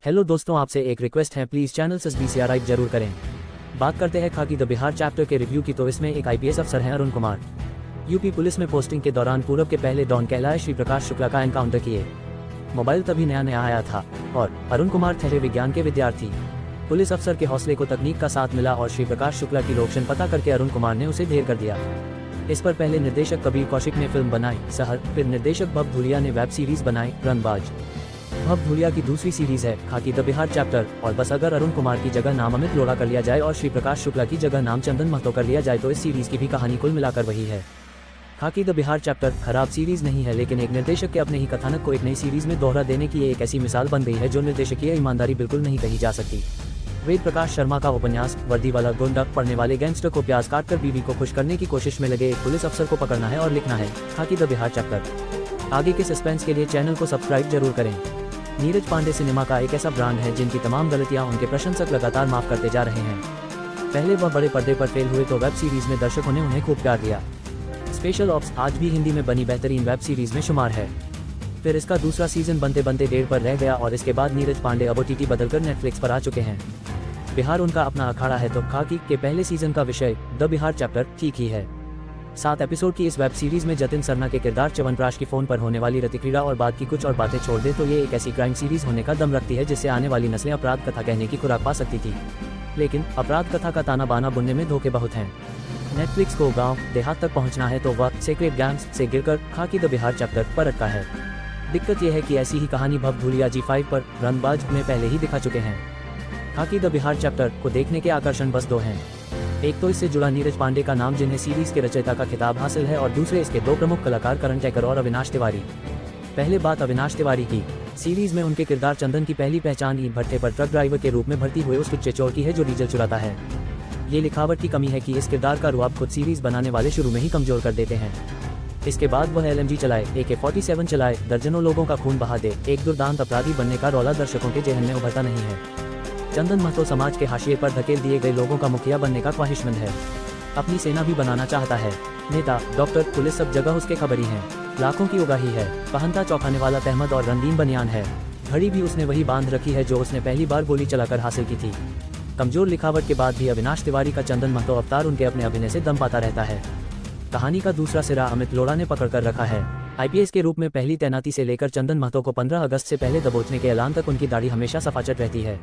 Hello दोस्तों, आपसे एक रिक्वेस्ट है, प्लीज़ चैनल सब्सक्राइब जरूर करें। बात करते हैं खाकी द बिहार चैप्टर के रिव्यू की। तो इसमें एक आईपीएस अफसर हैं अरुण कुमार। यूपी पुलिस में पोस्टिंग के दौरान पूरब के पहले डॉन कहलाए श्री प्रकाश शुक्ला का एनकाउंटर किए। मोबाइल तभी नया नया आया था और अरुण कुमार थे विज्ञान के विद्यार्थी। पुलिस अफसर के हौसले को तकनीक का साथ मिला और श्री प्रकाश शुक्ला की लोकेशन पता करके अरुण कुमार ने उसे ढेर कर दिया। इस पर पहले निर्देशक कबीर कौशिक ने फिल्म बनाई सहर, फिर निर्देशक भव धूलिया ने वेब सीरीज बनाई रंगबाज। भव धूलिया की दूसरी सीरीज है खाकी द बिहार चैप्टर। और बस अगर अरुण कुमार की जगह नाम अमित लोढ़ा कर लिया जाए और श्री प्रकाश शुक्ला की जगह नाम चंदन महतो कर लिया जाए तो इस सीरीज की भी कहानी कुल मिलाकर वही है। खाकी द बिहार चैप्टर खराब सीरीज नहीं है, लेकिन एक निर्देशक के अपने ही कथानक को एक नई सीरीज में दोहरा देने की ये एक ऐसी मिसाल बन गई है जो निर्देशकीय ईमानदारी बिल्कुल नहीं कही जा सकती। वेद प्रकाश शर्मा का उपन्यास वर्दी वाला गुंडा पढ़ने वाले गैंगस्टर को प्याज काटकर बीवी को खुश करने की कोशिश में लगे एक पुलिस अफसर को पकड़ना है और लिखना है खाकी द बिहार चैप्टर। आगे के सस्पेंस के लिए चैनल को सब्सक्राइब जरूर करें। नीरज पांडे सिनेमा का एक ऐसा ब्रांड है जिनकी तमाम गलतियां उनके प्रशंसक लगातार माफ करते जा रहे हैं। पहले वह बड़े पर्दे पर फेल हुए तो वेब सीरीज में दर्शकों ने उन्हें खूब प्यार दिया। स्पेशल ऑप्स आज भी हिंदी में बनी बेहतरीन वेब सीरीज में शुमार है। फिर इसका दूसरा सीजन बनते बनते 1.5 पर रह गया और इसके बाद नीरज पांडे अब OTT बदलकर नेटफ्लिक्स पर आ चुके हैं। बिहार उनका अपना अखाड़ा है तो खाकी के पहले सीजन का विषय द बिहार चैप्टर ठीक ही है। 7 एपिसोड की इस वेब सीरीज में जतिन सरना के किरदार च्यवनप्राश की फोन पर होने वाली रतिक्रीड़ा और बाद की कुछ और बातें छोड़ दे तो ये एक ऐसी क्राइम सीरीज होने का दम रखती है जिससे आने वाली नस्लें अपराध कथा कहने की खुराक पा सकती थी। लेकिन अपराध कथा का ताना बाना बुनने में धोखे बहुत हैं। नेटफ्लिक्स को गांव देहात तक पहुंचना है तो वह सेक्रेट गैंग्स से गिरकर खाकी द बिहार चैप्टर पर अटका है। दिक्कत यह है कि ऐसी ही कहानी भव धूलिया G5 पर रंगबाज में पहले ही दिखा चुके हैं। खाकी द बिहार चैप्टर को देखने के आकर्षण बस 2 हैं। एक तो इससे जुड़ा नीरज पांडे का नाम जिन्हें सीरीज के रचयिता का खिताब हासिल है और दूसरे इसके 2 प्रमुख कलाकार करण टेकर और अविनाश तिवारी। पहले बात अविनाश तिवारी की। सीरीज में उनके किरदार चंदन की पहली पहचान ईंट भट्टे पर ट्रक ड्राइवर के रूप में भर्ती हुए उस टुच्चे चोर की है जो डीजल चुराता है। ये लिखावट की कमी है कि इस किरदार का रुआब खुद सीरीज बनाने वाले शुरू में ही कमजोर कर देते हैं। इसके बाद वह LMG चलाए, AK-47 चलाए, दर्जनों लोगों का खून बहा दे, एक दुर्दांत अपराधी बनने का रौला दर्शकों के जेहन में उभरता नहीं है। चंदन महतो समाज के हाशिए पर धकेल दिए गए लोगों का मुखिया बनने का ख्वाहिशमंद है। अपनी सेना भी बनाना चाहता है। नेता, डॉक्टर, पुलिस सब जगह उसके खबरी हैं। लाखों की उगाही है। पहनता चौंकाने वाला तहमद और रंगीन बनियान है। घड़ी भी उसने वही बांध रखी है जो उसने पहली बार गोली चलाकर हासिल की थी। कमजोर लिखावट के बाद भी अविनाश तिवारी का चंदन महतो अवतार उनके अपने अभिनय से दम पाता रहता है। कहानी का दूसरा सिरा अमित लोढ़ा ने पकड़ कर रखा है। IPS के रूप में पहली तैनाती से लेकर चंदन महतो को 15 अगस्त से पहले दबोचने के ऐलान तक उनकी दाढ़ी हमेशा सफाचट रहती है।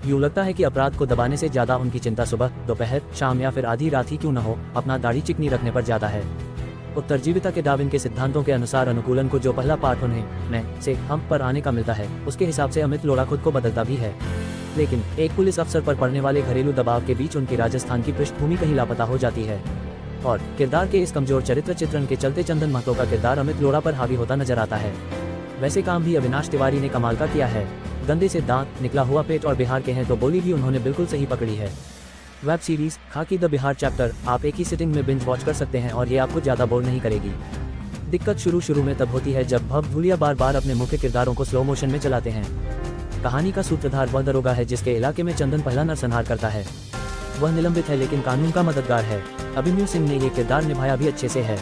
यूँ लगता है कि अपराध को दबाने से ज्यादा उनकी चिंता सुबह, दोपहर, शाम या फिर आधी रात ही क्यों न हो, अपना दाढ़ी चिकनी रखने पर ज्यादा है। उत्तरजीविता के डार्विन के सिद्धांतों के अनुसार अनुकूलन को जो पहला पाठ उन्हें मैं से हम पर आने का मिलता है उसके हिसाब से अमित लोढ़ा खुद को बदलता भी है। लेकिन एक पुलिस अफसर पर पड़ने वाले घरेलू दबाव के बीच उनकी राजस्थान की पृष्ठभूमि कहीं लापता हो जाती है और किरदार के इस कमजोर चरित्र चित्रण के चलते चंदन महतो का किरदार अमित लोढ़ा पर हावी होता नजर आता है। वैसे काम भी अविनाश तिवारी ने कमाल का किया है। गंदे से दांत, निकला हुआ पेट और बिहार के हैं तो बोली भी उन्होंने बिल्कुल सही पकड़ी है। वेब सीरीज खाकी द बिहार चैप्टर आप एक ही सिटिंग में बिंज वॉच कर सकते हैं और ये आपको ज्यादा बोर नहीं करेगी। दिक्कत शुरू में तब होती है जब भव धूलिया बार बार अपने मुख्य किरदारों को स्लो मोशन में चलाते हैं। कहानी का सूत्रधार वह दरोगा है जिसके इलाके में चंदन पहला नरसंहार करता है। वह निलंबित है लेकिन कानून का मददगार है। अभिमन्यु सिंह ने ये किरदार निभाया भी अच्छे से है।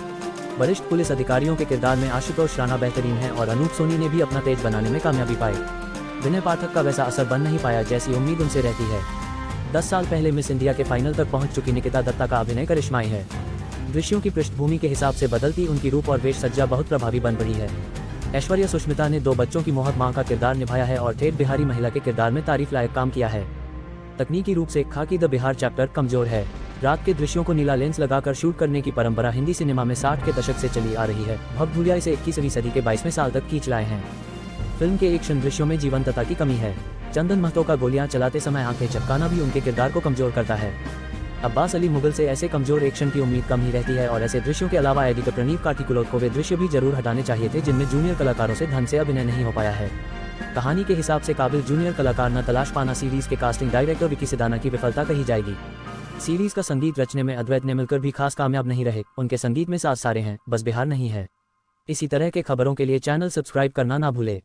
वरिष्ठ पुलिस अधिकारियों के किरदार में आशुतोष राणा बेहतरीन है और अनूप सोनी ने भी अपना तेज बनाने में कामयाबी पाई। विनय पाठक का वैसा असर बन नहीं पाया जैसी उम्मीद उनसे रहती है। 10 साल पहले मिस इंडिया के फाइनल तक पहुंच चुकी निकिता दत्ता का अभिनय करिश्माई है। दृश्यों की पृष्ठभूमि के हिसाब से बदलती उनकी रूप और वेश सज्जा बहुत प्रभावी बन पड़ी है। ऐश्वर्या सुष्मिता ने 2 बच्चों की मोहक मां का किरदार निभाया है और ठेठ बिहारी महिला के किरदार में तारीफ लायक काम किया है। तकनीकी रूप से खाकी द बिहार चैप्टर कमजोर है। रात के दृश्यों को नीला लेंस लगाकर शूट करने की परंपरा हिंदी सिनेमा में 60 के दशक से चली आ रही है। भव धूलिया इसे 21वीं सदी के 22वें साल तक खींच लाए हैं। फिल्म के एक्शन दृश्यों में जीवंतता की कमी है। चंदन महतो का गोलियां चलाते समय आंखें झपकाना भी उनके किरदार को कमजोर करता है। अब्बास अली मुगल से ऐसे कमजोर एक्शन की उम्मीद कम ही रहती है और ऐसे दृश्यों के अलावा एडिटर प्रणीत कार्तिकुलों को वे दृश्य भी जरूर हटाने चाहिए थे जिनमें जूनियर कलाकारों से ढंग से अभिनय नहीं हो पाया है। कहानी के हिसाब से काबिल जूनियर कलाकार न तलाश पाना सीरीज के कास्टिंग डायरेक्टर विकी सिदाना की विफलता कही जाएगी। सीरीज का संगीत रचने में अद्वैत ने मिलकर भी खास कामयाब नहीं रहे। उनके संगीत में साथ सारे हैं, बस बिहार नहीं है। इसी तरह के खबरों के लिए चैनल सब्सक्राइब करना ना भूले।